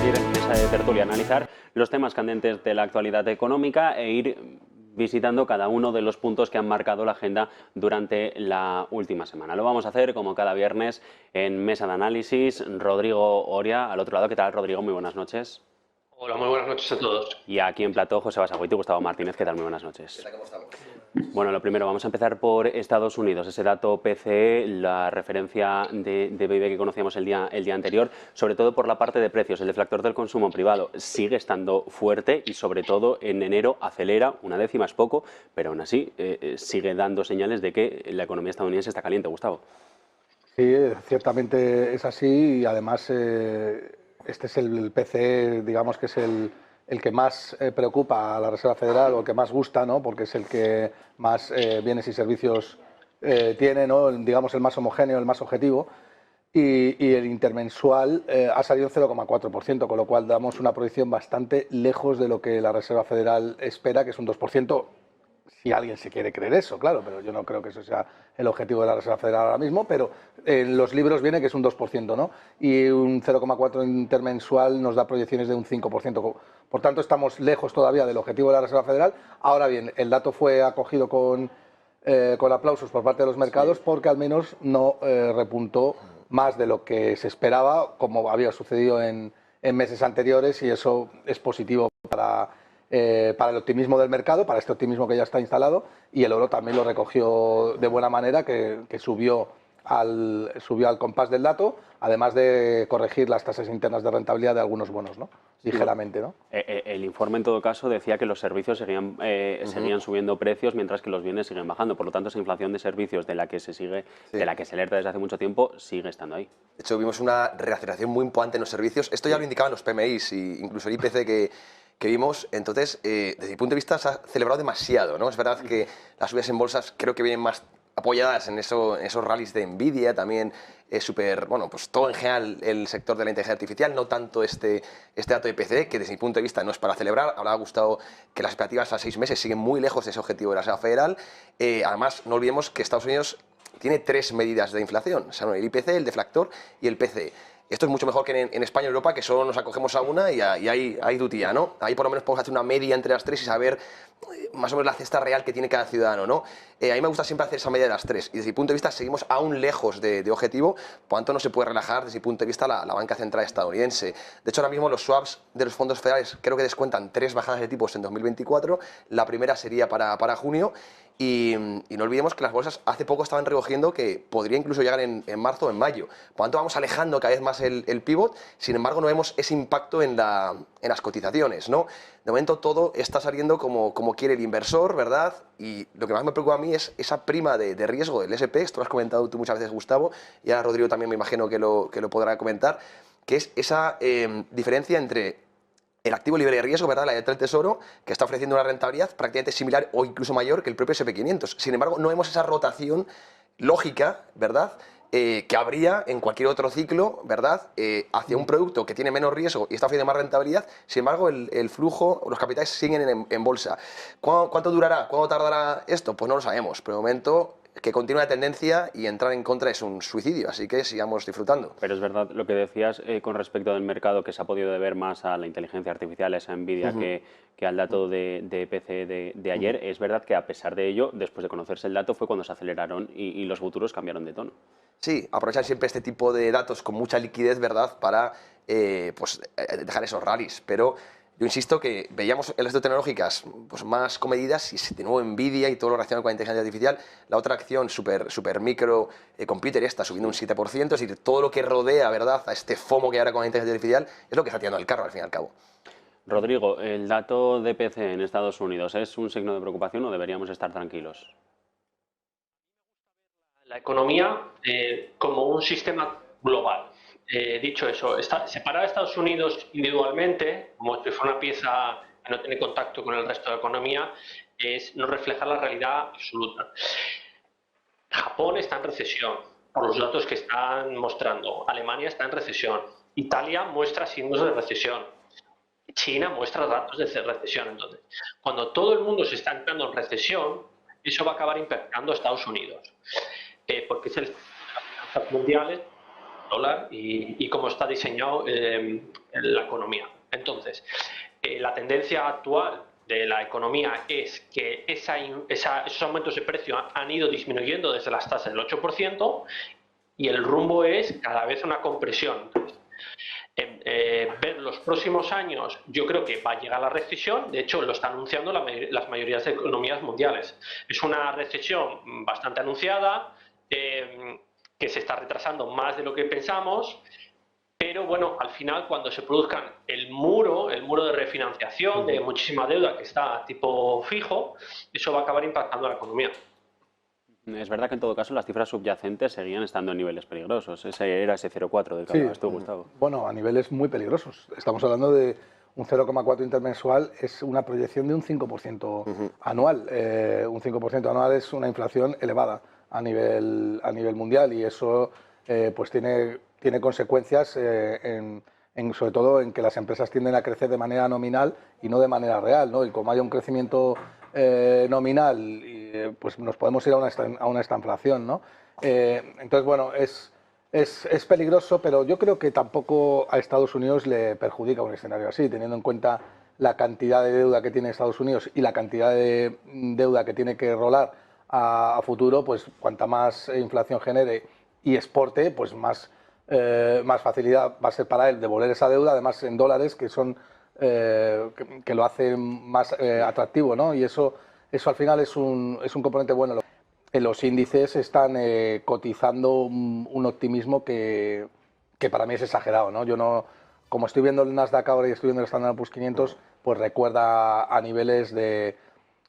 seguir en mesa de tertulia, analizar los temas candentes de la actualidad económica e ir visitando cada uno de los puntos que han marcado la agenda durante la última semana. Lo vamos a hacer como cada viernes en mesa de análisis. Rodrigo Oria, al otro lado. ¿Qué tal, Rodrigo? Muy buenas noches. Hola, muy buenas noches a todos. Y aquí en plató, José Basaguito y Gustavo Martínez. ¿Qué tal? Muy buenas noches. ¿Cómo estamos? Bueno, lo primero, vamos a empezar por Estados Unidos. Ese dato PCE, la referencia de PIB que conocíamos el día anterior, sobre todo por la parte de precios. El deflactor del consumo privado sigue estando fuerte y, sobre todo, en enero acelera. Una décima es poco, pero aún así sigue dando señales de que la economía estadounidense está caliente. Gustavo. Sí, ciertamente es así y además este es el PCE, digamos que es el que más preocupa a la Reserva Federal o el que más gusta, ¿no? Porque es el que más bienes y servicios tiene, ¿no? Digamos el más homogéneo, el más objetivo. Y el intermensual ha salido 0,4%, con lo cual damos una proyección bastante lejos de lo que la Reserva Federal espera, que es un 2%. Si alguien se quiere creer eso, claro, pero yo no creo que eso sea el objetivo de la Reserva Federal ahora mismo, pero en los libros viene que es un 2%, ¿no? Y un 0,4% intermensual nos da proyecciones de un 5%. Por tanto, estamos lejos todavía del objetivo de la Reserva Federal. Ahora bien, el dato fue acogido con aplausos por parte de los mercados porque al menos no repuntó más de lo que se esperaba, como había sucedido en meses anteriores, y eso es positivo para el optimismo del mercado, para este optimismo que ya está instalado, y el oro también lo recogió de buena manera, que subió al compás del dato, además de corregir las tasas internas de rentabilidad de algunos bonos, ¿no? Ligeramente, ¿no? El informe, en todo caso, decía que los servicios seguían subiendo precios mientras que los bienes siguen bajando. Por lo tanto, esa inflación de servicios de la que se alerta desde hace mucho tiempo sigue estando ahí. De hecho, vimos una reaceleración muy importante en los servicios. Esto ya lo indicaban los PMIs e incluso el IPC que vimos. Entonces, desde mi punto de vista, se ha celebrado demasiado, ¿no? Es verdad que las subidas en bolsas creo que vienen más apoyadas en esos rallies de Nvidia, también bueno, pues todo en general el sector de la inteligencia artificial, no tanto este dato de PCE, que desde mi punto de vista no es para celebrar. Habrá gustado que las expectativas a 6 meses siguen muy lejos de ese objetivo de la Reserva Federal. Además, no olvidemos que Estados Unidos tiene 3 medidas de inflación, son el IPC, el deflactor y el PCE. Esto es mucho mejor que en España y Europa, que solo nos acogemos a una y hay tutía, ¿no? Ahí por lo menos podemos hacer una media entre las 3 y saber más o menos la cesta real que tiene cada ciudadano, ¿no? A mí me gusta siempre hacer esa media de las 3 y desde mi punto de vista seguimos aún lejos de objetivo, por tanto no se puede relajar desde mi punto de vista la banca central estadounidense. De hecho, ahora mismo los swaps de los fondos federales creo que descuentan 3 bajadas de tipos en 2024, la primera sería para junio. Y no olvidemos que las bolsas hace poco estaban recogiendo que podría incluso llegar en marzo o en mayo. Por lo tanto, vamos alejando cada vez más el pivot. Sin embargo, no vemos ese impacto en las cotizaciones, ¿no? De momento todo está saliendo como quiere el inversor, ¿verdad? Y lo que más me preocupa a mí es esa prima de riesgo del SP. Esto lo has comentado tú muchas veces, Gustavo, y ahora Rodrigo también me imagino que lo podrá comentar, que es esa diferencia entre el activo libre de riesgo, ¿verdad? La letra del Tesoro, que está ofreciendo una rentabilidad prácticamente similar o incluso mayor que el propio S&P 500. Sin embargo, no vemos esa rotación lógica, ¿verdad? Que habría en cualquier otro ciclo, ¿verdad? Hacia un producto que tiene menos riesgo y está ofreciendo más rentabilidad. Sin embargo, el flujo, los capitales siguen en bolsa. ¿Cuánto durará? ¿Cuánto tardará esto? Pues no lo sabemos. Pero de momento, que continúa la tendencia y entrar en contra es un suicidio, así que sigamos disfrutando. Pero es verdad lo que decías con respecto del mercado, que se ha podido deber más a la inteligencia artificial, a esa Nvidia, que al dato de PCE de ayer. Es verdad que a pesar de ello, después de conocerse el dato, fue cuando se aceleraron y los futuros cambiaron de tono. Sí, aprovechar siempre este tipo de datos con mucha liquidez, ¿verdad?, para dejar esos rallies, pero yo insisto que veíamos en las tecnológicas pues, más comedidas y de nuevo Nvidia y todo lo relacionado con la inteligencia artificial. La otra acción, super micro computer, está subiendo un 7%, es decir, todo lo que rodea, ¿verdad?, a este FOMO que hay ahora con la inteligencia artificial es lo que está tirando el carro al fin y al cabo. Rodrigo, ¿el dato de PCE en Estados Unidos es un signo de preocupación o deberíamos estar tranquilos? La economía como un sistema global. Dicho eso, separar a Estados Unidos individualmente, como si fuera una pieza que no tiene contacto con el resto de la economía, no refleja la realidad absoluta. Japón está en recesión, por los datos que están mostrando. Alemania está en recesión. Italia muestra signos de recesión. China muestra datos de recesión. Entonces, cuando todo el mundo se está entrando en recesión, eso va a acabar impactando a Estados Unidos. Porque es el finanzas mundiales dólar y cómo está diseñado la economía. Entonces, la tendencia actual de la economía es que esos aumentos de precio han ido disminuyendo desde las tasas del 8% y el rumbo es cada vez una compresión. Ver los próximos años, yo creo que va a llegar la recesión. De hecho, lo están anunciando las mayorías de economías mundiales. Es una recesión bastante anunciada, que se está retrasando más de lo que pensamos. Pero bueno, al final, cuando se produzcan el muro de refinanciación de muchísima deuda que está a tipo fijo, eso va a acabar impactando a la economía. Es verdad que en todo caso las cifras subyacentes seguían estando en niveles peligrosos. Ese era ese 0,4 del que hablabas tú, Gustavo. Bueno, a niveles muy peligrosos. Estamos hablando de un 0,4 intermensual, es una proyección de un 5% anual. Un 5% anual es una inflación elevada a nivel mundial y eso pues tiene consecuencias sobre todo en que las empresas tienden a crecer de manera nominal y no de manera real, ¿no? Y como haya un crecimiento nominal, pues nos podemos ir a una estanflación, ¿no? Entonces, bueno, es peligroso, pero yo creo que tampoco a Estados Unidos le perjudica un escenario así, teniendo en cuenta la cantidad de deuda que tiene Estados Unidos y la cantidad de deuda que tiene que rolar a futuro, pues cuanta más inflación genere y exporte, pues más facilidad va a ser para él devolver esa deuda, además en dólares, que son que lo hace más atractivo, ¿no? Y eso al final es un componente bueno. Los índices están cotizando un optimismo que para mí es exagerado, ¿no? Yo no, como estoy viendo el Nasdaq ahora y estoy viendo el Standard & Poor's 500, pues recuerda a niveles de,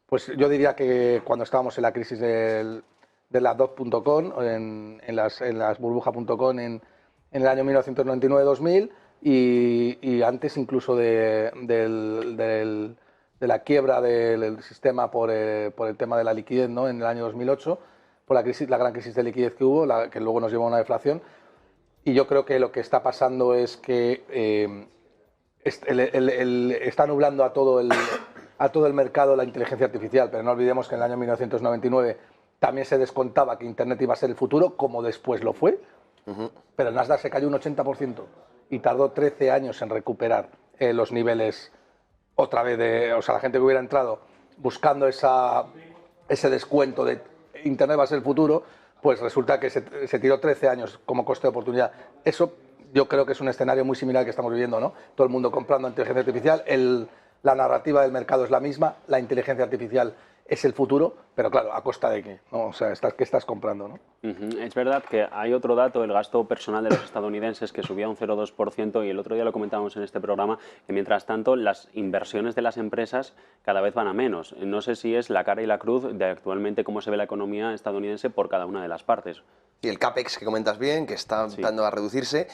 pues yo diría que cuando estábamos en la crisis de la dot.com, en las burbuja.com en el año 1999-2000 y antes incluso de la quiebra del sistema por el tema de la liquidez, ¿no? En el año 2008, por la gran crisis de liquidez que hubo, que luego nos llevó a una deflación. Y yo creo que lo que está pasando es que está nublando a todo el mercado la inteligencia artificial, pero no olvidemos que en el año 1999 también se descontaba que Internet iba a ser el futuro, como después lo fue, pero el Nasdaq se cayó un 80% y tardó 13 años en recuperar los niveles otra vez, o sea, la gente que hubiera entrado buscando ese descuento de Internet va a ser el futuro, pues resulta que se tiró 13 años como coste de oportunidad. Eso yo creo que es un escenario muy similar al que estamos viviendo, ¿no? Todo el mundo comprando inteligencia artificial, la narrativa del mercado es la misma, la inteligencia artificial es el futuro, pero claro, ¿a costa de qué? ¿No? O sea, ¿qué estás comprando, no? Es verdad que hay otro dato, el gasto personal de los estadounidenses, que subía un 0,2%, y el otro día lo comentábamos en este programa, que mientras tanto las inversiones de las empresas cada vez van a menos. No sé si es la cara y la cruz de actualmente cómo se ve la economía estadounidense por cada una de las partes. Y el CAPEX que comentas bien, que está empezando a reducirse.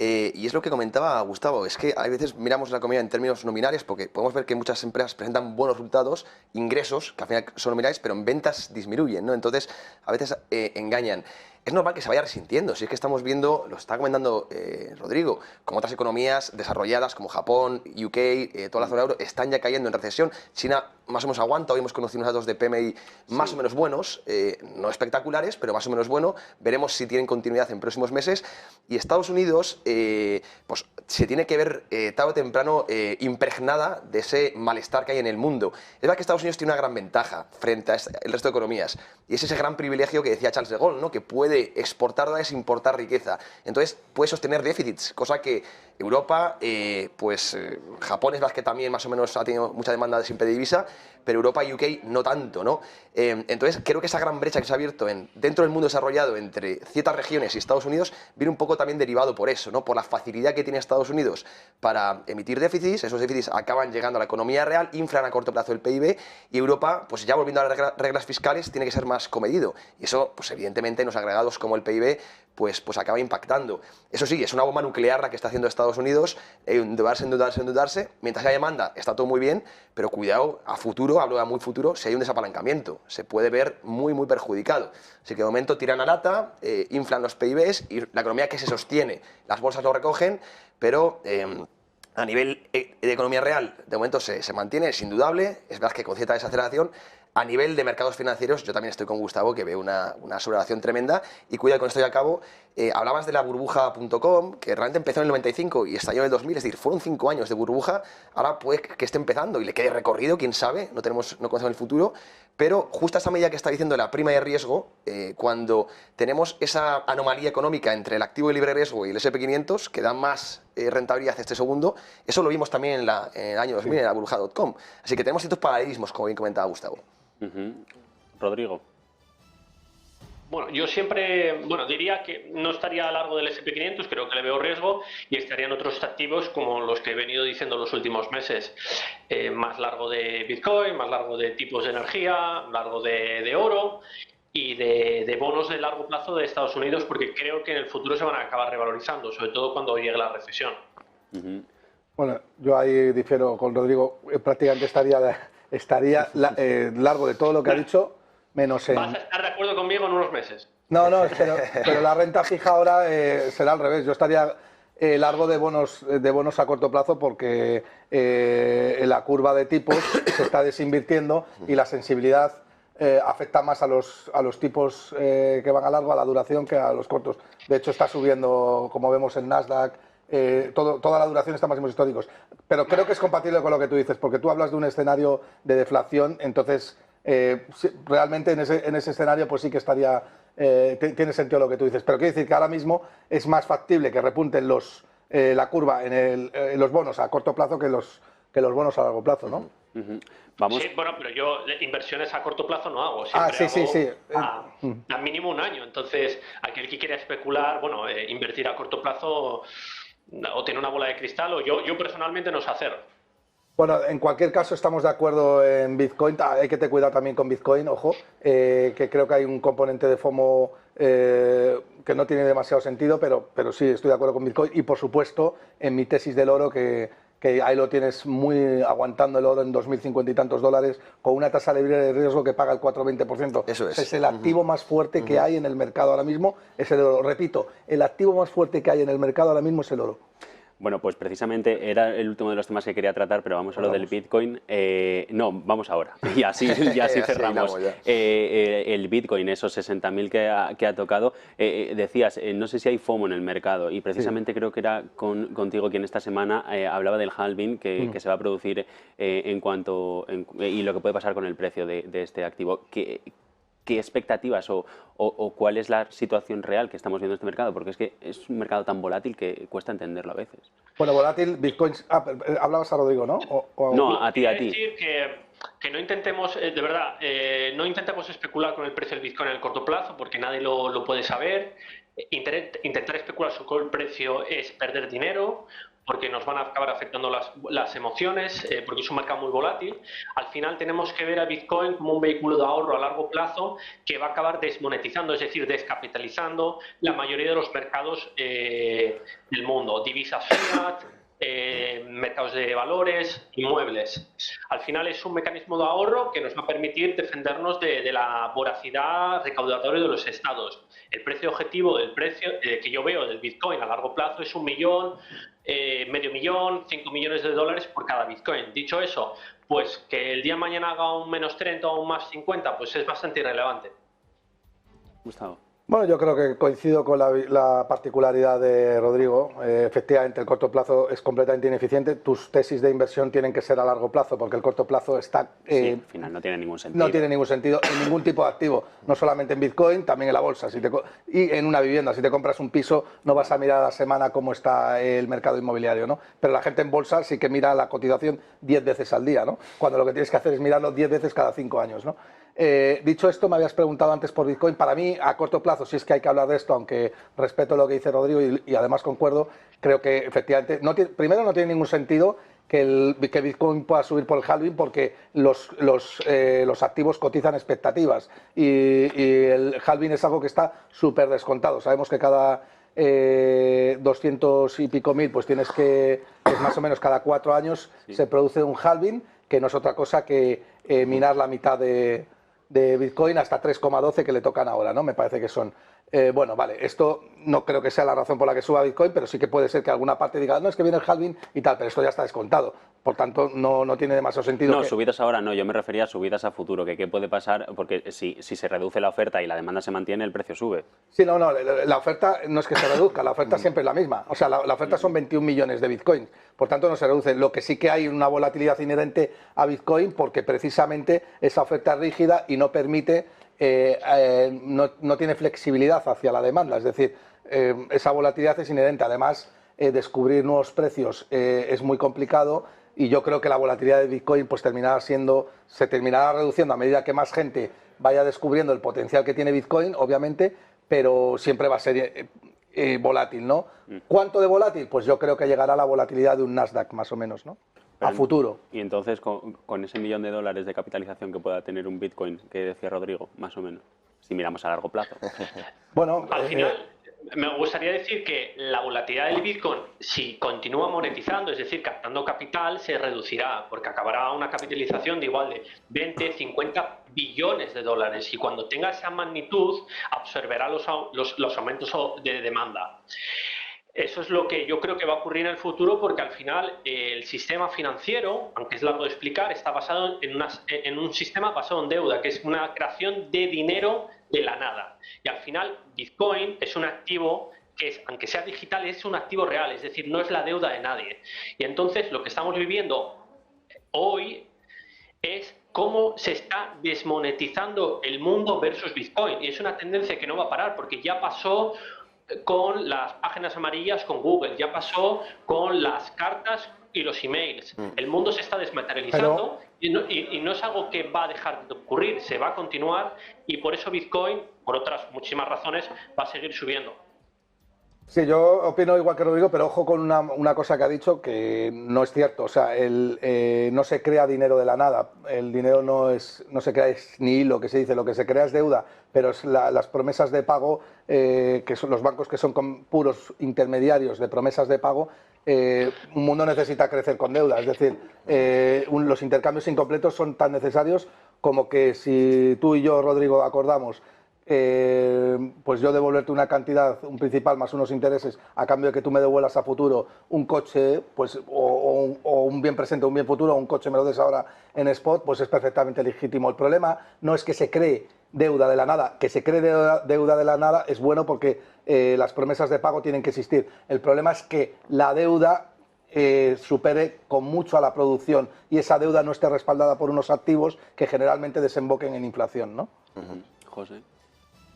Y es lo que comentaba Gustavo, es que a veces miramos la economía en términos nominales porque podemos ver que muchas empresas presentan buenos resultados, ingresos, que al final son nominales, pero en ventas disminuyen, ¿no? Entonces, a veces engañan. Es normal que se vaya resintiendo, si es que estamos viendo, lo está comentando Rodrigo, como otras economías desarrolladas como Japón, UK, toda la zona euro, están ya cayendo en recesión. China más o menos aguanta, hoy hemos conocido unos datos de PMI más o menos buenos, no espectaculares, pero más o menos bueno. Veremos si tienen continuidad en próximos meses. Y Estados Unidos, pues se tiene que ver tarde o temprano impregnada de ese malestar que hay en el mundo. Es verdad que Estados Unidos tiene una gran ventaja frente al resto de economías, y es ese gran privilegio que decía Charles de Gaulle, ¿no? Que puede exportar dólares e importar riqueza. Entonces puede sostener déficits, cosa que Europa, Japón es verdad que también más o menos ha tenido mucha demanda de simple divisa, pero Europa y UK no tanto, ¿no? Entonces creo que esa gran brecha que se ha abierto dentro del mundo desarrollado entre ciertas regiones y Estados Unidos viene un poco también derivado por eso, ¿no? Por la facilidad que tiene Estados Unidos para emitir déficits. Esos déficits acaban llegando a la economía real, inflan a corto plazo el PIB, y Europa, pues ya volviendo a las reglas fiscales, tiene que ser más comedido. Y eso, pues evidentemente, en los agregados como el PIB, pues acaba impactando. Eso sí, es una bomba nuclear la que está haciendo Estados Unidos, endeudarse. Mientras haya demanda, está todo muy bien, pero cuidado, a futuro, hablo de muy futuro, si hay un desapalancamiento, se puede ver muy, muy perjudicado. Así que de momento tiran a lata, inflan los PIBs y la economía que se sostiene, las bolsas lo recogen, pero a nivel de economía real, de momento se mantiene, es indudable, es verdad que con cierta desaceleración. A nivel de mercados financieros, yo también estoy con Gustavo, que veo una sobrevaloración tremenda. Y cuidado, con esto ya acabo. Hablabas de la burbuja.com, que realmente empezó en el 95 y estalló en el 2000, es decir, fueron 5 años de burbuja. Ahora puede que esté empezando y le quede recorrido, quién sabe, no conocemos el futuro. Pero justo a esa medida que está diciendo la prima de riesgo, cuando tenemos esa anomalía económica entre el activo de libre riesgo y el SP500, que da más rentabilidad este segundo, eso lo vimos también en el año 2000 en la burbuja.com. Así que tenemos ciertos paralelismos, como bien comentaba Gustavo. Rodrigo. Bueno, yo siempre, diría que no estaría a largo del SP500, creo que le veo riesgo, y estarían otros activos como los que he venido diciendo los últimos meses, más largo de Bitcoin, más largo de tipos de energía, largo de oro y de bonos de largo plazo de Estados Unidos, porque creo que en el futuro se van a acabar revalorizando, sobre todo cuando llegue la recesión. Bueno, yo ahí difiero con Rodrigo, prácticamente estaría largo de todo lo que ha dicho, menos en... Vas a estar de acuerdo conmigo en unos meses. No, pero la renta fija ahora será al revés. Yo estaría largo de bonos a corto plazo porque la curva de tipos se está desinvirtiendo y la sensibilidad afecta más a los tipos que van a largo, a la duración, que a los cortos. De hecho, está subiendo, como vemos en Nasdaq, toda la duración está a máximos históricos. Pero creo que es compatible con lo que tú dices, porque tú hablas de un escenario de deflación, entonces realmente en ese escenario pues sí que estaría, tiene sentido lo que tú dices. Pero quiero decir que ahora mismo es más factible que repunten la curva en los bonos a corto plazo que los bonos a largo plazo, ¿no? Vamos. Sí, bueno, pero yo inversiones a corto plazo no hago. Siempre hago a mínimo un año. Entonces, aquel que quiera especular, invertir a corto plazo o tiene una bola de cristal, o yo personalmente no sé hacerlo. Bueno, en cualquier caso estamos de acuerdo en Bitcoin. Hay que tener cuidado también con Bitcoin, ojo, que creo que hay un componente de FOMO que no tiene demasiado sentido, pero sí estoy de acuerdo con Bitcoin. Y por supuesto, en mi tesis del oro, que ahí lo tienes muy aguantando el oro en 2.050 y tantos dólares, con una tasa libre de riesgo que paga el 4,20%. Eso es. Es el activo más fuerte que hay en el mercado ahora mismo, es el oro. Repito, el activo más fuerte que hay en el mercado ahora mismo es el oro. Bueno, pues precisamente era el último de los temas que quería tratar, pero vamos a lo del Bitcoin. No, vamos ahora. Y así cerramos. El Bitcoin, esos 60.000 que ha tocado. Decías, no sé si hay FOMO en el mercado, y precisamente creo que era contigo quien esta semana hablaba del halving que se va a producir y lo que puede pasar con el precio de este activo. ¿Qué expectativas o cuál es la situación real que estamos viendo en este mercado? Porque es que es un mercado tan volátil que cuesta entenderlo a veces. Bueno, volátil, Bitcoin... hablabas a Rodrigo, ¿no? No, a ti. Decir que no intentemos, de verdad, no intentemos especular con el precio del Bitcoin en el corto plazo, porque nadie lo puede saber. Intentar especular con el precio es perder dinero, porque nos van a acabar afectando las emociones, porque es un mercado muy volátil. Al final tenemos que ver a Bitcoin como un vehículo de ahorro a largo plazo que va a acabar desmonetizando, es decir, descapitalizando la mayoría de los mercados del mundo. Divisas fiat, mercados de valores, inmuebles. Al final es un mecanismo de ahorro que nos va a permitir defendernos de la voracidad recaudatoria de los estados. El precio objetivo del precio que yo veo del Bitcoin a largo plazo es 1 millón, medio millón, 5 millones de dólares por cada Bitcoin. Dicho eso, pues que el día de mañana haga un menos 30 o un más 50, pues es bastante irrelevante. Gustavo. Bueno, yo creo que coincido con la particularidad de Rodrigo. Efectivamente, el corto plazo es completamente ineficiente. Tus tesis de inversión tienen que ser a largo plazo, porque el corto plazo está... sí, al final no tiene ningún sentido. No tiene ningún sentido en ningún tipo de activo, no solamente en Bitcoin, también en la bolsa. Y en una vivienda, si te compras un piso, no vas a mirar a la semana cómo está el mercado inmobiliario, ¿no? Pero la gente en bolsa sí que mira la cotización 10 veces al día, ¿no? Cuando lo que tienes que hacer es mirarlo 10 veces cada 5 años, ¿no? Dicho esto, me habías preguntado antes por Bitcoin. Para mí, a corto plazo, si es que hay que hablar de esto, aunque respeto lo que dice Rodrigo y además concuerdo, creo que efectivamente, primero no tiene ningún sentido que Bitcoin pueda subir por el halving, porque los activos cotizan expectativas y el halving es algo que está súper descontado. Sabemos que cada 200 y pico mil, pues tienes que, es más o menos cada 4 años se produce un halving, que no es otra cosa que minar la mitad de de Bitcoin hasta 3,12 que le tocan ahora, ¿no? Me parece que son. Bueno, vale, esto no creo que sea la razón por la que suba Bitcoin, pero sí que puede ser que alguna parte diga, no, es que viene el halving y tal, pero esto ya está descontado. Por tanto, no tiene demasiado sentido. No, subidas ahora no, yo me refería a subidas a futuro, que qué puede pasar, porque si se reduce la oferta y la demanda se mantiene, el precio sube. Sí, no, la oferta no es que se reduzca, la oferta siempre es la misma. O sea, la oferta son 21 millones de Bitcoin, por tanto no se reduce. Lo que sí que hay una volatilidad inherente a Bitcoin porque precisamente esa oferta es rígida y no permite, no tiene flexibilidad hacia la demanda. Es decir, esa volatilidad es inherente. Además, descubrir nuevos precios es muy complicado y yo creo que la volatilidad de Bitcoin pues se terminará reduciendo a medida que más gente vaya descubriendo el potencial que tiene Bitcoin, obviamente, pero siempre va a ser volátil, ¿no? ¿Cuánto de volátil? Pues yo creo que llegará a la volatilidad de un Nasdaq, más o menos, ¿no? A futuro. Y entonces, con ese $1 millón de capitalización que pueda tener un Bitcoin, que decía Rodrigo, más o menos, si miramos a largo plazo. Bueno, al final, me gustaría decir que la volatilidad del Bitcoin, si continúa monetizando, es decir, captando capital, se reducirá, porque acabará una capitalización de igual de 20, 50 billones de dólares. Y cuando tenga esa magnitud, absorberá los aumentos de demanda. Eso es lo que yo creo que va a ocurrir en el futuro, porque al final el sistema financiero, aunque es largo de explicar, está basado en un sistema basado en deuda, que es una creación de dinero de la nada. Y al final Bitcoin es un activo que, aunque sea digital, es un activo real, es decir, no es la deuda de nadie. Y entonces lo que estamos viviendo hoy es cómo se está desmonetizando el mundo versus Bitcoin. Y es una tendencia que no va a parar, porque ya pasó con las páginas amarillas con Google, ya pasó con las cartas y los emails. El mundo se está desmaterializando y no es algo que va a dejar de ocurrir, se va a continuar, y por eso Bitcoin, por otras muchísimas razones, va a seguir subiendo. Sí, yo opino igual que Rodrigo, pero ojo con una cosa que ha dicho que no es cierto. O sea, no se crea dinero de la nada. El dinero no se crea, es ni hilo, que se dice. Lo que se crea es deuda, pero es las promesas de pago, que son los bancos que son puros intermediarios de promesas de pago. Un mundo necesita crecer con deuda. Es decir, los intercambios incompletos son tan necesarios como que si tú y yo, Rodrigo, acordamos pues yo devolverte una cantidad, un principal más unos intereses, a cambio de que tú me devuelvas a futuro un coche, pues o un bien presente o un bien futuro, o un coche me lo des ahora en spot, pues es perfectamente legítimo. El problema no es que se cree deuda de la nada, que se cree deuda de la nada es bueno porque las promesas de pago tienen que existir. El problema es que la deuda supere con mucho a la producción y esa deuda no esté respaldada por unos activos que generalmente desemboquen en inflación, ¿no? José.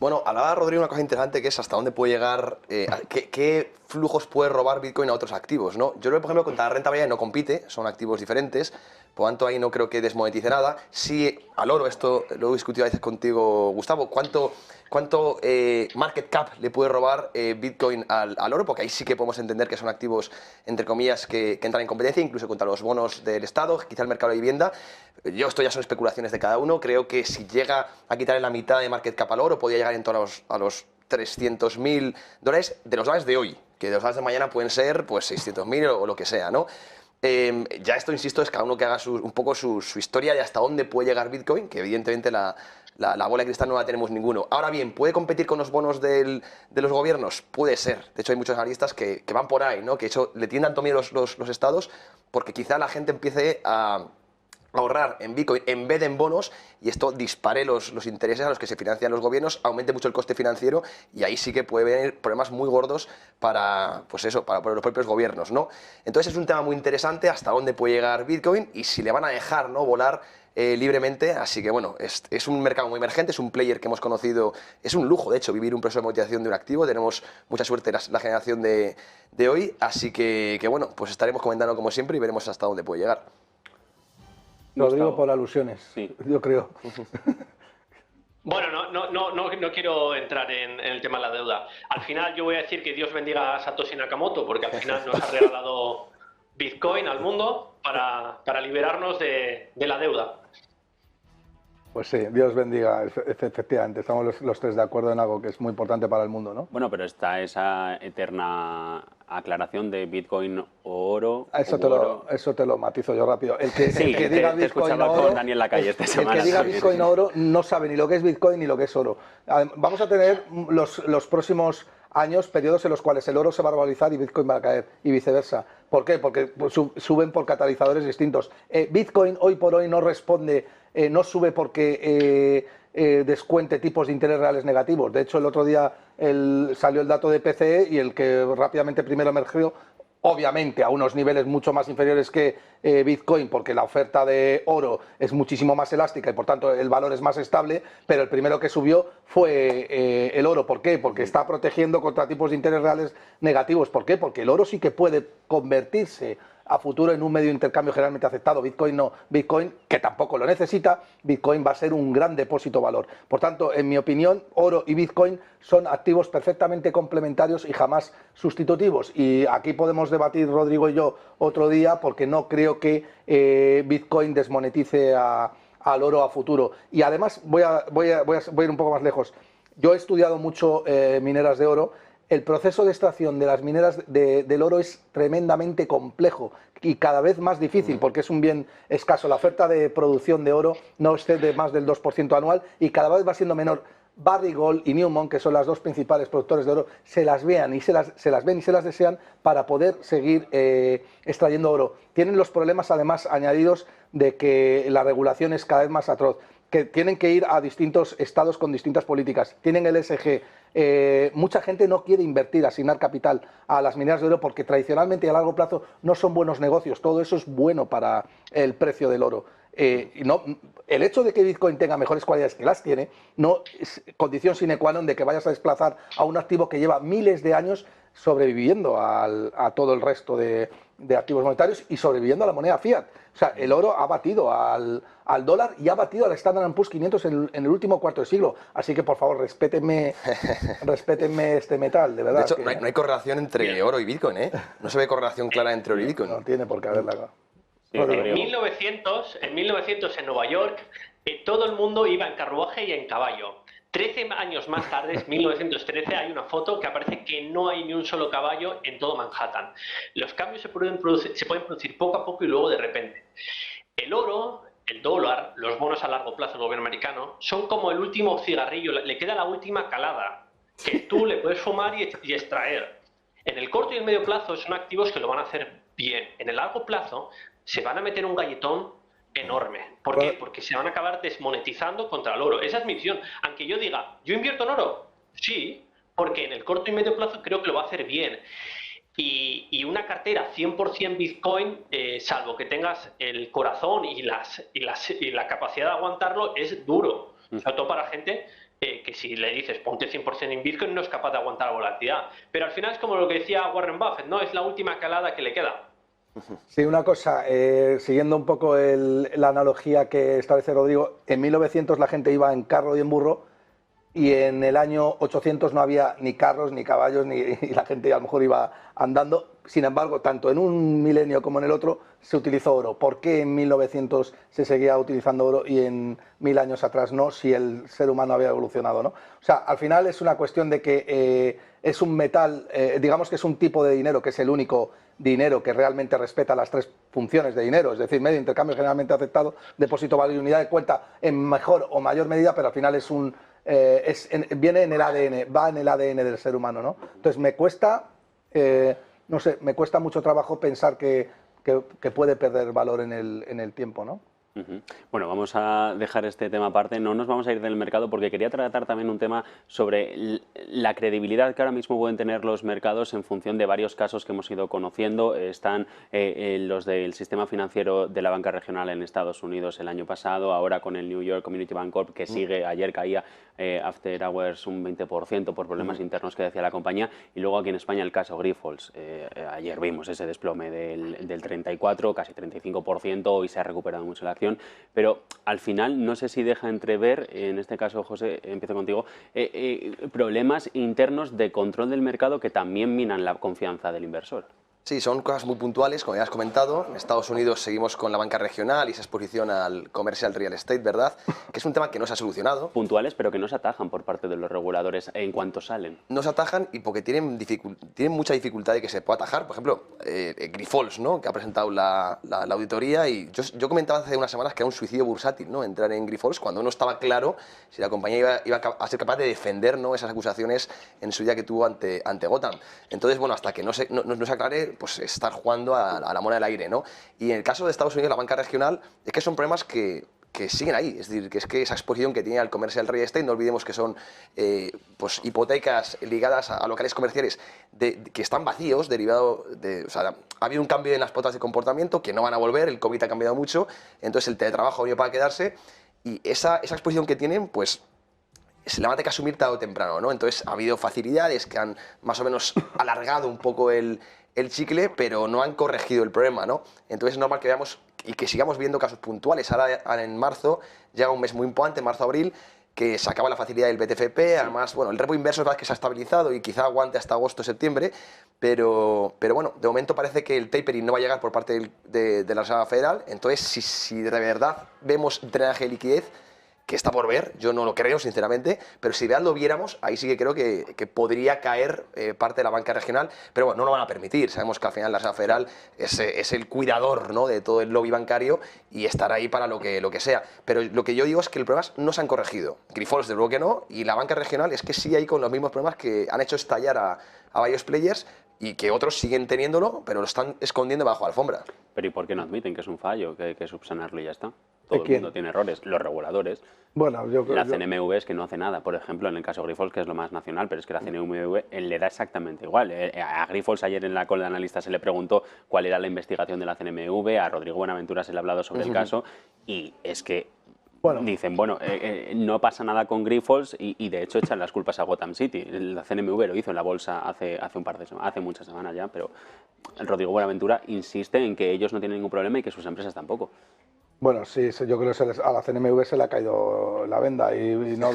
Bueno, hablaba Rodrigo una cosa interesante, que es hasta dónde puede llegar, qué flujos puede robar Bitcoin a otros activos, ¿no? Yo creo, por ejemplo, contra la renta variable no compite, son activos diferentes, por tanto ahí no creo que desmonetice nada. Sí, al oro, esto lo he discutido a veces contigo, Gustavo, ¿cuánto market cap le puede robar Bitcoin al oro? Porque ahí sí que podemos entender que son activos, entre comillas, que entran en competencia, incluso contra los bonos del Estado, quizá el mercado de vivienda. Esto ya son especulaciones de cada uno. Creo que si llega a quitarle la mitad de market cap al oro, podría llegar en torno a los $300.000 de los dólares de hoy, que de los dólares de mañana pueden ser pues 600.000 o lo que sea, ¿no? Ya esto, insisto, es cada uno que haga un poco su historia de hasta dónde puede llegar Bitcoin, que evidentemente la bola de cristal no la tenemos ninguno. Ahora bien, ¿puede competir con los bonos de los gobiernos? Puede ser. De hecho, hay muchos analistas que van por ahí, ¿no? Que de hecho le tienen tanto miedo los estados porque quizá la gente empiece a ahorrar en Bitcoin en vez de en bonos, y esto dispare los intereses a los que se financian los gobiernos, aumente mucho el coste financiero, y ahí sí que puede venir problemas muy gordos para los propios gobiernos, ¿no? Entonces es un tema muy interesante hasta dónde puede llegar Bitcoin y si le van a dejar, ¿no?, volar libremente. Así que bueno, es un mercado muy emergente, es un player que hemos conocido, es un lujo de hecho vivir un proceso de monetización de un activo, tenemos mucha suerte la generación de hoy, así que bueno, pues estaremos comentando como siempre y veremos hasta dónde puede llegar. Lo digo por alusiones, sí. Yo creo. Bueno, no quiero entrar en el tema de la deuda. Al final yo voy a decir que Dios bendiga a Satoshi Nakamoto, porque al final nos ha regalado Bitcoin al mundo para liberarnos de la deuda. Pues sí, Dios bendiga, efectivamente. Estamos los tres de acuerdo en algo que es muy importante para el mundo, ¿no? Bueno, pero está esa eterna aclaración de Bitcoin o oro. Eso te lo matizo yo rápido. El que te diga Bitcoin escuchaba o oro, con Daniel Lacalle esta semana. El que diga Bitcoin o oro no sabe ni lo que es Bitcoin ni lo que es oro. Vamos a tener los próximos años periodos en los cuales el oro se va a valorizar y Bitcoin va a caer y viceversa. ¿Por qué? Porque suben por catalizadores distintos. Bitcoin hoy por hoy no responde, no sube porque descuente tipos de interés reales negativos. De hecho, el otro día salió el dato de PCE y el que rápidamente primero emergió, obviamente a unos niveles mucho más inferiores que Bitcoin, porque la oferta de oro es muchísimo más elástica y por tanto el valor es más estable, pero el primero que subió fue el oro. ¿Por qué? Porque está protegiendo contra tipos de interés reales negativos. ¿Por qué? Porque el oro sí que puede convertirse a futuro en un medio de intercambio generalmente aceptado. Bitcoin no. Bitcoin, que tampoco lo necesita, Bitcoin va a ser un gran depósito de valor. Por tanto, en mi opinión, oro y Bitcoin son activos perfectamente complementarios y jamás sustitutivos. Y aquí podemos debatir, Rodrigo y yo, otro día, porque no creo que Bitcoin desmonetice al oro a futuro. Y además, voy a ir un poco más lejos. Yo he estudiado mucho mineras de oro. El proceso de extracción de las mineras del oro es tremendamente complejo y cada vez más difícil porque es un bien escaso. La oferta de producción de oro no excede más del 2% anual y cada vez va siendo menor. Barrick Gold y Newmont, que son las dos principales productores de oro, se las ven y se las desean para poder seguir extrayendo oro. Tienen los problemas además añadidos de que la regulación es cada vez más atroz, que tienen que ir a distintos estados con distintas políticas. Tienen el ESG. Mucha gente no quiere invertir, asignar capital a las mineras de oro porque tradicionalmente y a largo plazo no son buenos negocios. Todo eso es bueno para el precio del oro. El hecho de que Bitcoin tenga mejores cualidades que las tiene no es condición sine qua non de que vayas a desplazar a un activo que lleva miles de años sobreviviendo a todo el resto de activos monetarios y sobreviviendo a la moneda fiat. O sea, el oro ha batido al dólar y ha batido al Standard & Poor's 500 en el último cuarto de siglo. Así que, por favor, respétenme este metal, de verdad. De hecho, no hay correlación entre oro y Bitcoin, ¿eh? No se ve correlación clara entre oro y Bitcoin. No tiene por qué haberla. En 1900 en Nueva York, todo el mundo iba en carruaje y en caballo. 13 años más tarde, en 1913, hay una foto que aparece que no hay ni un solo caballo en todo Manhattan. Los cambios se pueden producir poco a poco y luego de repente. El oro, el dólar, los bonos a largo plazo del gobierno americano son como el último cigarrillo, le queda la última calada que tú le puedes fumar y extraer. En el corto y el medio plazo son activos que lo van a hacer bien. En el largo plazo se van a meter un galletón enorme. ¿Por qué? Porque se van a acabar desmonetizando contra el oro. Esa es mi visión. Aunque yo diga, ¿yo invierto en oro? Sí, porque en el corto y medio plazo creo que lo va a hacer bien. Y una cartera 100% Bitcoin, salvo que tengas el corazón y la capacidad de aguantarlo, es duro. Sobre todo para gente que si le dices ponte 100% en Bitcoin no es capaz de aguantar la volatilidad. Pero al final es como lo que decía Warren Buffett, ¿no? Es la última calada que le queda. Sí, una cosa, siguiendo un poco la analogía que establece Rodrigo, en 1900 la gente iba en carro y en burro y en el año 800 no había ni carros, ni caballos, y la gente a lo mejor iba andando. Sin embargo, tanto en un milenio como en el otro se utilizó oro. ¿Por qué en 1900 se seguía utilizando oro y en 1000 años atrás no, si el ser humano había evolucionado, ¿no? O sea, al final es una cuestión de que es un metal, digamos que es un tipo de dinero que es el único dinero que realmente respeta las tres funciones de dinero, es decir, medio de intercambio generalmente aceptado, depósito, valor y unidad de cuenta en mejor o mayor medida, pero al final es viene en el ADN, va en el ADN del ser humano, ¿no? Entonces me cuesta, no sé, me cuesta mucho trabajo pensar que puede perder valor en el tiempo, ¿no? Bueno, vamos a dejar este tema aparte, no nos vamos a ir del mercado porque quería tratar también un tema sobre la credibilidad que ahora mismo pueden tener los mercados en función de varios casos que hemos ido conociendo. Están los del sistema financiero de la banca regional en Estados Unidos el año pasado, ahora con el New York Community Bank Corp que sigue, ayer caía after hours un 20% por problemas internos que decía la compañía, y luego aquí en España el caso Grifols. Ayer vimos ese desplome del 34, casi 35%, hoy se ha recuperado mucho la acción. Pero al final no sé si deja entrever, en este caso José, empiezo contigo, problemas internos de control del mercado que también minan la confianza del inversor. Sí, son cosas muy puntuales, como ya has comentado. En Estados Unidos seguimos con la banca regional y esa exposición al commercial real estate, ¿verdad? Que es un tema que no se ha solucionado. Puntuales, pero que no se atajan por parte de los reguladores en cuanto salen. No se atajan y porque tienen mucha dificultad de que se pueda atajar. Por ejemplo, Grifols, ¿no? Que ha presentado la auditoría y yo comentaba hace unas semanas que era un suicidio bursátil, ¿no? Entrar en Grifols cuando no estaba claro si la compañía iba a ser capaz de defender, ¿no? Esas acusaciones en su día que tuvo ante Gotham. Entonces, bueno, hasta que no se aclare, pues estar jugando a la moneda del aire, ¿no? Y en el caso de Estados Unidos, la banca regional, es que son problemas que siguen ahí, es decir, que esa exposición que tiene al commercial real estate, no olvidemos que son pues hipotecas ligadas a locales comerciales que están vacíos, derivado de, o sea, ha habido un cambio en las pautas de comportamiento que no van a volver, el COVID ha cambiado mucho, entonces el teletrabajo ha venido para quedarse y esa exposición que tienen, pues se la van a tener que asumir tarde o temprano, ¿no? Entonces ha habido facilidades que han más o menos alargado un poco el chicle, pero no han corregido el problema, ¿no? Entonces es normal que veamos y que sigamos viendo casos puntuales. Ahora en marzo llega un mes muy importante, marzo-abril, que se acaba la facilidad del BTFP, además, bueno, el repo inverso es verdad que se ha estabilizado y quizá aguante hasta agosto-septiembre, pero bueno, de momento parece que el tapering no va a llegar por parte de la Reserva Federal, entonces si de verdad vemos drenaje de liquidez, que está por ver, yo no lo creo sinceramente, pero si de verdad lo viéramos, ahí sí que creo que podría caer parte de la banca regional, pero bueno, no lo van a permitir, sabemos que al final la Reserva Federal es el cuidador, ¿no? De todo el lobby bancario y estará ahí para lo que sea, pero lo que yo digo es que los problemas no se han corregido, Grifols de luego que no, y la banca regional es que sigue ahí con los mismos problemas que han hecho estallar a varios players y que otros siguen teniéndolo, pero lo están escondiendo bajo la alfombra. Pero ¿y por qué no admiten que es un fallo, que hay que subsanarlo y ya está? Todo el mundo tiene errores, los reguladores. Bueno, la CNMV es que no hace nada, por ejemplo, en el caso de Grifols, que es lo más nacional, pero es que la CNMV le da exactamente igual. A Grifols ayer en la call de analistas se le preguntó cuál era la investigación de la CNMV, a Rodrigo Buenaventura se le ha hablado sobre el caso y es que dicen, bueno, no pasa nada con Grifols y de hecho echan las culpas a Gotham City. La CNMV lo hizo en la bolsa hace muchas semanas ya, pero Rodrigo Buenaventura insiste en que ellos no tienen ningún problema y que sus empresas tampoco. Bueno, sí, yo creo que a la CNMV se le ha caído la venda y no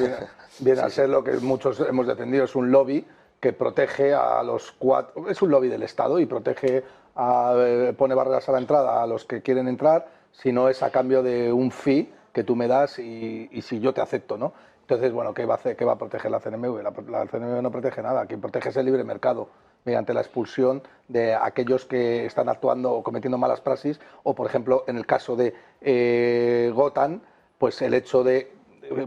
viene a ser lo que muchos hemos defendido, es un lobby que protege a los cuatro, es un lobby del Estado y protege, pone barreras a la entrada a los que quieren entrar, si no es a cambio de un fee que tú me das y si yo te acepto, ¿no? Entonces, bueno, ¿qué va a proteger la CNMV? La CNMV no protege nada, quien protege es el libre mercado, mediante la expulsión de aquellos que están actuando o cometiendo malas praxis, o por ejemplo, en el caso de Gotham, pues el hecho de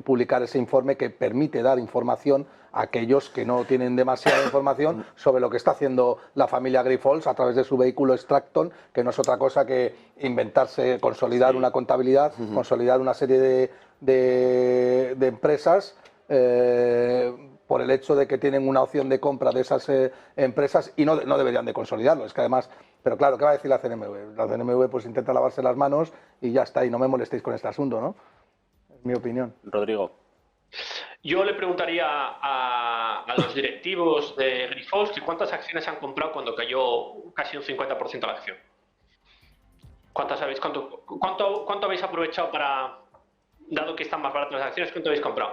publicar ese informe que permite dar información a aquellos que no tienen demasiada información sobre lo que está haciendo la familia Grifols a través de su vehículo Extracton, que no es otra cosa que inventarse, consolidar una contabilidad, consolidar una serie de empresas por el hecho de que tienen una opción de compra de esas empresas y no deberían de consolidarlo. Es que además, pero claro, ¿qué va a decir la CNMV? La CNMV pues intenta lavarse las manos y ya está, y no me molestéis con este asunto, ¿no? Es mi opinión. Rodrigo. Yo le preguntaría a los directivos de Grifols que cuántas acciones han comprado cuando cayó casi un 50% la acción. ¿Cuántas habéis, cuánto habéis aprovechado para, dado que están más baratas las acciones, cuánto habéis comprado?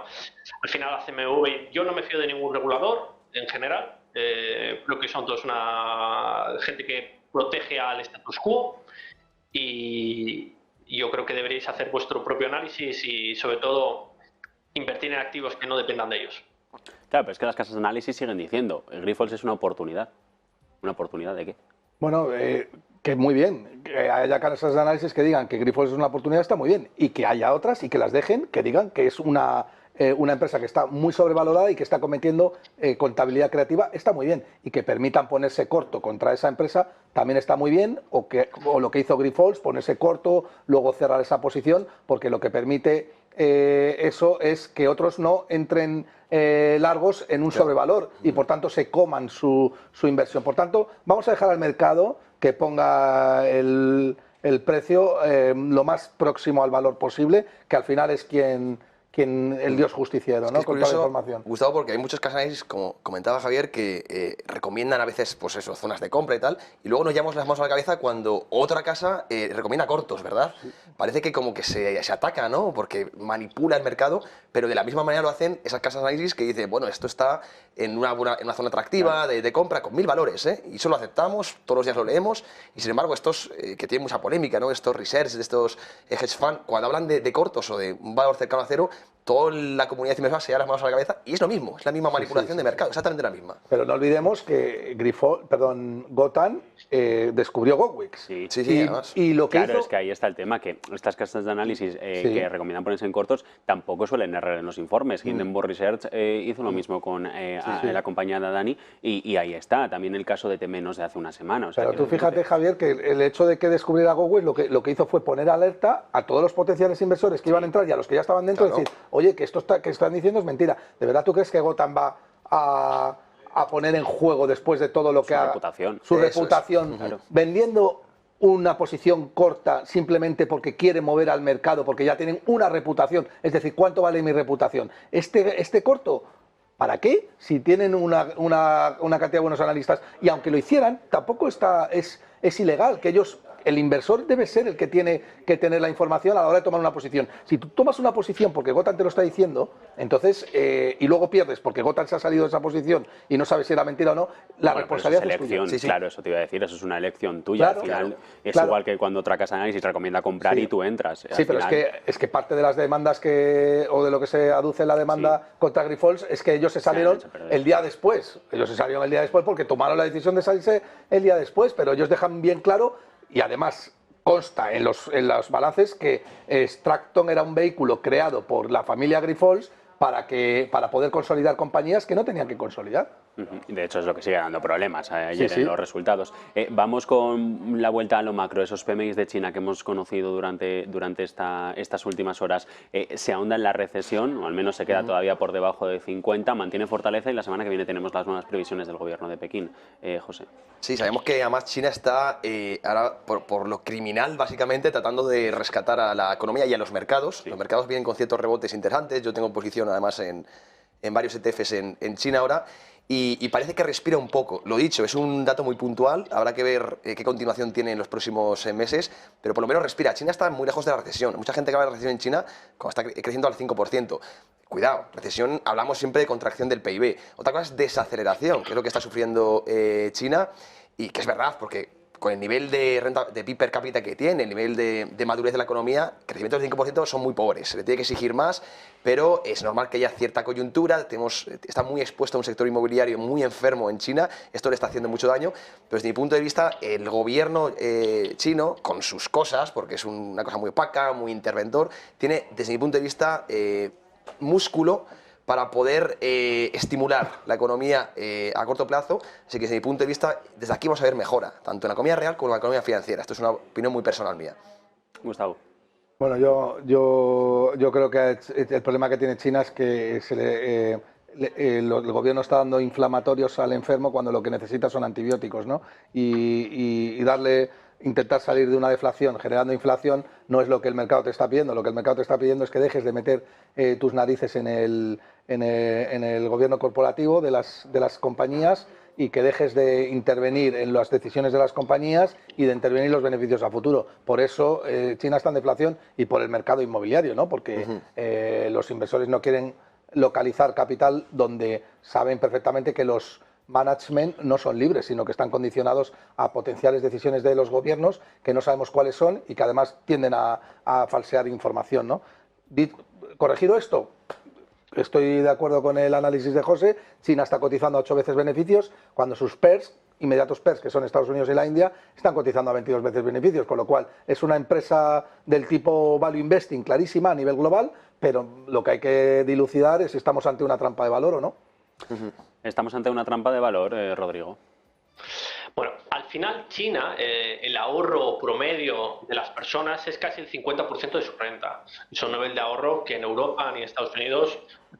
Al final la CMV, yo no me fío de ningún regulador en general, creo que son todos una gente que protege al status quo y yo creo que deberíais hacer vuestro propio análisis y sobre todo invertir en activos que no dependan de ellos. Claro, pero es que las casas de análisis siguen diciendo, el Grifols es una oportunidad. ¿Una oportunidad de qué? Bueno, que muy bien, que haya casas de análisis que digan que Grifols es una oportunidad está muy bien, y que haya otras y que las dejen, que digan que es una empresa que está muy sobrevalorada y que está cometiendo contabilidad creativa, está muy bien, y que permitan ponerse corto contra esa empresa también está muy bien, o lo que hizo Grifols, ponerse corto, luego cerrar esa posición, porque lo que permite eso es que otros no entren largos en un sobrevalor y por tanto se coman su inversión. Por tanto, vamos a dejar al mercado que ponga el precio lo más próximo al valor posible, que al final es quien el dios justiciero, Es ¿no? que es Con toda la curioso, información. Gustavo, porque hay muchos canales, como comentaba Javier, que recomiendan a veces, pues eso, zonas de compra y tal, y luego nos llevamos las manos a la cabeza cuando otra casa recomienda cortos, ¿verdad? Parece que como que se ataca, ¿no? Porque manipula el mercado, pero de la misma manera lo hacen esas casas de análisis que dicen, bueno, esto está en una zona atractiva de compra con 1000 valores, ¿eh? Y eso lo aceptamos, todos los días lo leemos, y sin embargo estos que tienen mucha polémica, ¿no? Estos research, de estos hedge fund, cuando hablan de cortos o de un valor cercano a cero, toda la comunidad inversora se da las manos a la cabeza y es lo mismo, es la misma manipulación de mercado, exactamente la misma. Pero no olvidemos que Gotham descubrió Gowix. Sí. Sí, además. Y lo que Claro, hizo... es que ahí está el tema, que estas casas de análisis que recomiendan ponerse en cortos tampoco suelen errar en los informes. Hindenburg Research hizo lo mismo con la compañía de Adani y ahí está, también el caso de Temenos de hace una semana. O sea, Pero tú fíjate, Javier, que el hecho de que descubriera Gowix lo que hizo fue poner alerta a todos los potenciales inversores que iban a entrar y a los que ya estaban dentro, Claro. decir, oye, que esto que están diciendo es mentira. ¿De verdad tú crees que Gotham va a poner en juego después de todo lo que ha... reputación. Su Eso es. reputación, Claro. vendiendo una posición corta simplemente porque quiere mover al mercado, porque ya tienen una reputación? Es decir, ¿cuánto vale mi reputación? Este corto, ¿para qué? Si tienen una cantidad de buenos analistas, y aunque lo hicieran, tampoco es ilegal, que ellos... El inversor debe ser el que tiene que tener la información a la hora de tomar una posición. Si tú tomas una posición porque Gotham te lo está diciendo, entonces, y luego pierdes porque Gotham se ha salido de esa posición y no sabes si era mentira o no, la Bueno, pero eso responsabilidad es es tuya. elección, Sí, sí. claro, eso te iba a decir, eso es una elección tuya. Claro, Al final claro, es claro. igual que cuando otra casa de análisis recomienda comprar Sí. y tú entras. Sí, Al pero final, es que parte de las demandas o de lo que se aduce en la demanda contra Grifols es que ellos se salieron hecho perder. el día después. Ellos se salieron el día después porque tomaron la decisión de salirse el día después, pero ellos dejan bien claro, y además consta en los balances, que Strackton era un vehículo creado por la familia Grifols para poder consolidar compañías que no tenían que consolidar. De hecho, es lo que sigue dando problemas ayer Sí, sí. en los resultados. Vamos con la vuelta a lo macro, esos PMIs de China que hemos conocido durante estas últimas horas. Se ahonda en la recesión, o al menos se queda todavía por debajo de 50, mantiene fortaleza y la semana que viene tenemos las nuevas previsiones del gobierno de Pekín. José. Sí, sabemos que además China está ahora por lo criminal básicamente tratando de rescatar a la economía y a los mercados. Los mercados vienen con ciertos rebotes interesantes, yo tengo posición además en varios ETFs en China ahora. Y parece que respira un poco. Lo dicho, es un dato muy puntual, habrá que ver qué continuación tiene en los próximos meses, pero por lo menos respira. China está muy lejos de la recesión. Mucha gente que habla de recesión en China cuando está creciendo al 5%. Cuidado, recesión, hablamos siempre de contracción del PIB. Otra cosa es desaceleración, que es lo que está sufriendo China, y que es verdad, porque con el nivel de renta de PIB per cápita que tiene, el nivel de madurez de la economía, crecimientos del 5% son muy pobres. Se le tiene que exigir más, pero es normal que haya cierta coyuntura. Está muy expuesto a un sector inmobiliario muy enfermo en China. Esto le está haciendo mucho daño. Pero desde mi punto de vista, el gobierno chino, con sus cosas, porque es una cosa muy opaca, muy interventor, tiene, desde mi punto de vista, músculo para poder estimular la economía a corto plazo. Así que desde mi punto de vista, desde aquí vamos a ver mejora, tanto en la economía real como en la economía financiera. Esto es una opinión muy personal mía. Gustavo. Bueno, yo creo que el problema que tiene China es que el gobierno está dando inflamatorios al enfermo cuando lo que necesita son antibióticos, ¿no? Y intentar salir de una deflación generando inflación no es lo que el mercado te está pidiendo. Lo que el mercado te está pidiendo es que dejes de meter tus narices en el gobierno corporativo de las compañías, y que dejes de intervenir en las decisiones de las compañías y de intervenir en los beneficios a futuro. Por eso China está en deflación, y por el mercado inmobiliario, ¿no? Porque los inversores no quieren localizar capital donde saben perfectamente que los management no son libres, sino que están condicionados a potenciales decisiones de los gobiernos que no sabemos cuáles son y que además tienden a falsear información, ¿no? Corregido esto, estoy de acuerdo con el análisis de José. China está cotizando a 8 veces beneficios, cuando sus PERs, inmediatos PERs, que son Estados Unidos y la India, están cotizando a 22 veces beneficios, con lo cual es una empresa del tipo value investing clarísima a nivel global, pero lo que hay que dilucidar es si estamos ante una trampa de valor o no. Estamos ante una trampa de valor, Rodrigo. Bueno, al final China, el ahorro promedio de las personas es casi el 50% de su renta. Es un nivel de ahorro que en Europa ni en Estados Unidos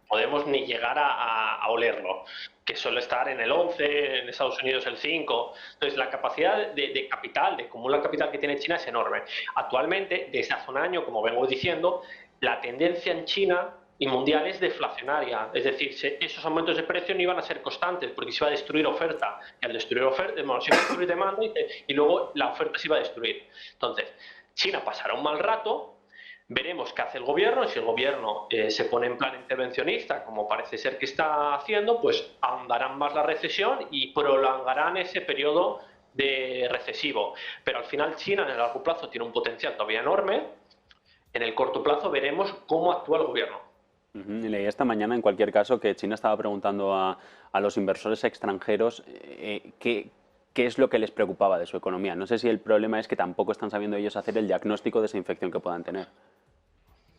podemos ni llegar a olerlo, que suele estar en el 11, en Estados Unidos el 5. Entonces, la capacidad de capital, de acumular capital que tiene China es enorme. Actualmente, desde hace un año, como vengo diciendo, la tendencia en China y mundial es deflacionaria, es decir, esos aumentos de precio no iban a ser constantes porque se iba a destruir oferta, y al destruir oferta, bueno, se iba a destruir demanda y luego la oferta se iba a destruir. Entonces, China pasará un mal rato, veremos qué hace el gobierno, y si el gobierno se pone en plan intervencionista, como parece ser que está haciendo, pues ahondarán más la recesión y prolongarán ese periodo de recesivo. Pero al final China en el largo plazo tiene un potencial todavía enorme. En el corto plazo veremos cómo actúa el gobierno. Leí esta mañana, en cualquier caso, que China estaba preguntando a los inversores extranjeros qué es lo que les preocupaba de su economía. No sé si el problema es que tampoco están sabiendo ellos hacer el diagnóstico de esa infección que puedan tener.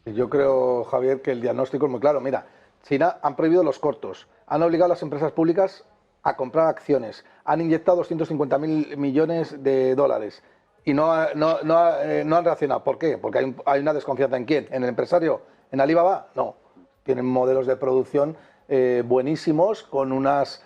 Yo creo, Javier, que el diagnóstico es muy claro. Mira, China han prohibido los cortos, han obligado a las empresas públicas a comprar acciones, han inyectado 250.000 millones de dólares y no han reaccionado. ¿Por qué? Porque hay una desconfianza ¿en quién? ¿En el empresario? ¿En Alibaba? No. Tienen modelos de producción buenísimos, con unas...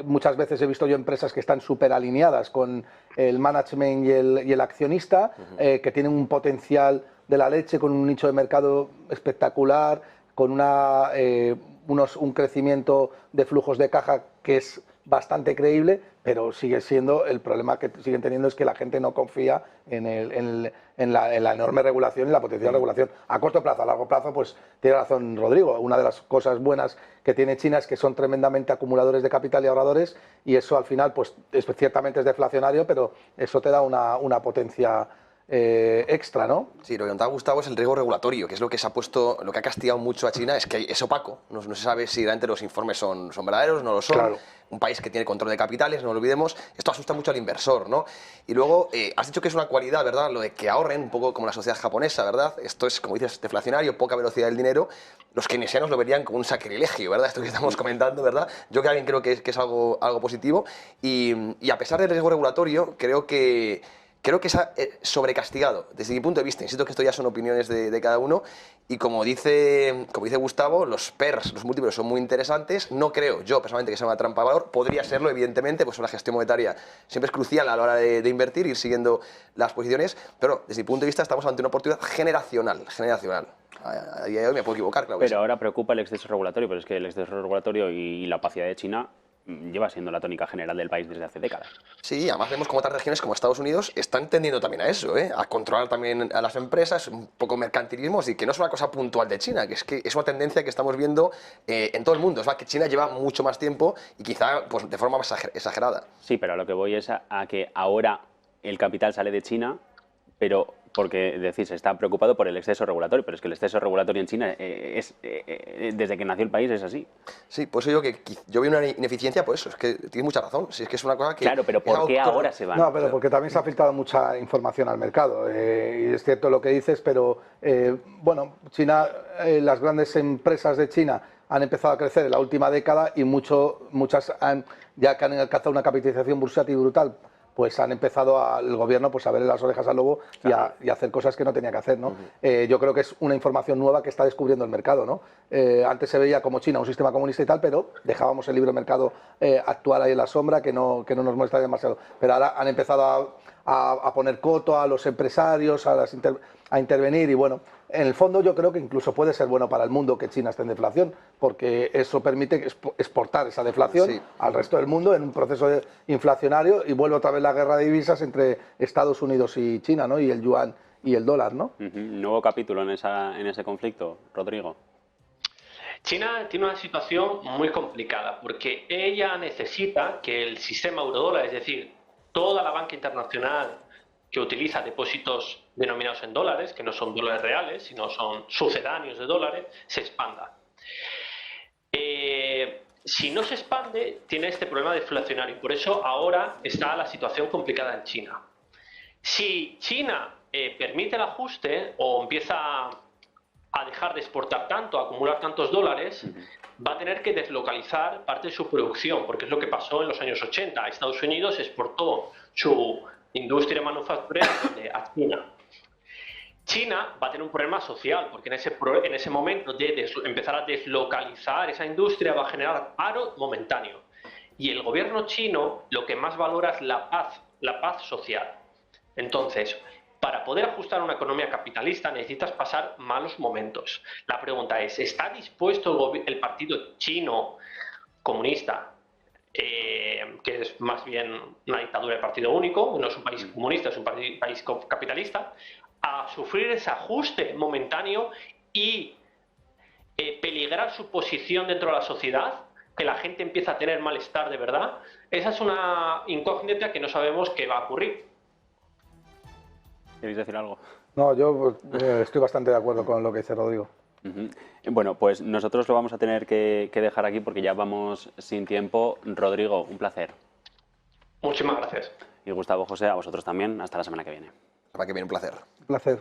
muchas veces he visto yo empresas que están súper alineadas con el management y el accionista, que tienen un potencial de la leche, con un nicho de mercado espectacular, con un crecimiento de flujos de caja que es bastante creíble, pero sigue siendo el problema que siguen teniendo es que la gente no confía en la enorme regulación y la potencial regulación. A corto plazo, a largo plazo, pues tiene razón Rodrigo. Una de las cosas buenas que tiene China es que son tremendamente acumuladores de capital y ahorradores, y eso al final, pues ciertamente es deflacionario, pero eso te da una potencia extra, ¿no? Sí, lo que contaba Gustavo es el riesgo regulatorio, que es lo que se ha puesto, lo que ha castigado mucho a China, es que es opaco, no se sabe si realmente los informes son verdaderos, no lo son. Claro. Un país que tiene control de capitales, no lo olvidemos, esto asusta mucho al inversor, ¿no? Y luego, has dicho que es una cualidad, ¿verdad? Lo de que ahorren, un poco como la sociedad japonesa, ¿verdad? Esto es, como dices, deflacionario, poca velocidad del dinero. Los keynesianos lo verían como un sacrilegio, ¿verdad? Esto que estamos comentando, ¿verdad? Yo que alguien creo que es algo positivo. Y a pesar del riesgo regulatorio, creo que se ha sobrecastigado, desde mi punto de vista. Insisto que esto ya son opiniones de cada uno, y como dice Gustavo, los PERs, los múltiplos, son muy interesantes. No creo yo personalmente que sea una trampa de valor, podría serlo evidentemente, pues la gestión monetaria siempre es crucial a la hora de invertir, ir siguiendo las posiciones, pero desde mi punto de vista estamos ante una oportunidad generacional. A día de hoy me puedo equivocar, claro. Pero ahora preocupa el exceso regulatorio, pero es que el exceso regulatorio y la opacidad de China lleva siendo la tónica general del país desde hace décadas. Sí, además vemos como otras regiones como Estados Unidos están tendiendo también a eso, a controlar también a las empresas, un poco mercantilismo, y que no es una cosa puntual de China, que es una tendencia que estamos viendo en todo el mundo. Es verdad que China lleva mucho más tiempo y quizá pues, de forma más exagerada. Sí, pero a lo que voy es a que ahora el capital sale de China, pero porque decís, está preocupado por el exceso regulatorio, pero es que el exceso regulatorio en China desde que nació el país es así. Sí, por eso yo veo una ineficiencia, por eso, es que tienes mucha razón, si es que es una cosa que... Claro, pero ¿por qué ahora se van? No, pero porque también se ha filtrado mucha información al mercado, y es cierto lo que dices, pero bueno, China, las grandes empresas de China han empezado a crecer en la última década y muchas ya que han alcanzado una capitalización bursátil brutal, pues han empezado el gobierno pues, a verle las orejas al lobo y a hacer cosas que no tenía que hacer, ¿no? Yo creo que es una información nueva que está descubriendo el mercado, ¿no? Antes se veía como China un sistema comunista y tal, pero dejábamos el libre mercado actuar ahí en la sombra, que no nos molesta demasiado. Pero ahora han empezado a poner coto a los empresarios, a intervenir, y bueno, en el fondo yo creo que incluso puede ser bueno para el mundo que China esté en deflación, porque eso permite exportar esa deflación al resto del mundo en un proceso inflacionario, y vuelve otra vez la guerra de divisas entre Estados Unidos y China, ¿no? Y el yuan y el dólar, ¿no? Nuevo capítulo en ese conflicto, Rodrigo. China tiene una situación muy complicada porque ella necesita que el sistema eurodólar, es decir, toda la banca internacional que utiliza depósitos denominados en dólares, que no son dólares reales, sino son sucedáneos de dólares, se expanda. Si no se expande, tiene este problema deflacionario. Por eso ahora está la situación complicada en China. Si China permite el ajuste o empieza a dejar de exportar tanto, a acumular tantos dólares, va a tener que deslocalizar parte de su producción, porque es lo que pasó en los años 80. Estados Unidos exportó su industria manufacturera a China. China va a tener un problema social, porque en ese momento de empezar a deslocalizar esa industria va a generar paro momentáneo. Y el gobierno chino lo que más valora es la paz social. Entonces, para poder ajustar una economía capitalista necesitas pasar malos momentos. La pregunta es, ¿está dispuesto el partido chino comunista, que es más bien una dictadura de partido único, no es un país comunista, es un país capitalista, a sufrir ese ajuste momentáneo y peligrar su posición dentro de la sociedad, que la gente empieza a tener malestar de verdad? Esa es una incógnita que no sabemos qué va a ocurrir. ¿Queréis decir algo? No, yo estoy bastante de acuerdo con lo que dice Rodrigo. Bueno, pues nosotros lo vamos a tener que dejar aquí porque ya vamos sin tiempo. Rodrigo, un placer. Muchísimas gracias. Y Gustavo, José, a vosotros también. Hasta la semana que viene. Para que viene un placer. Un placer.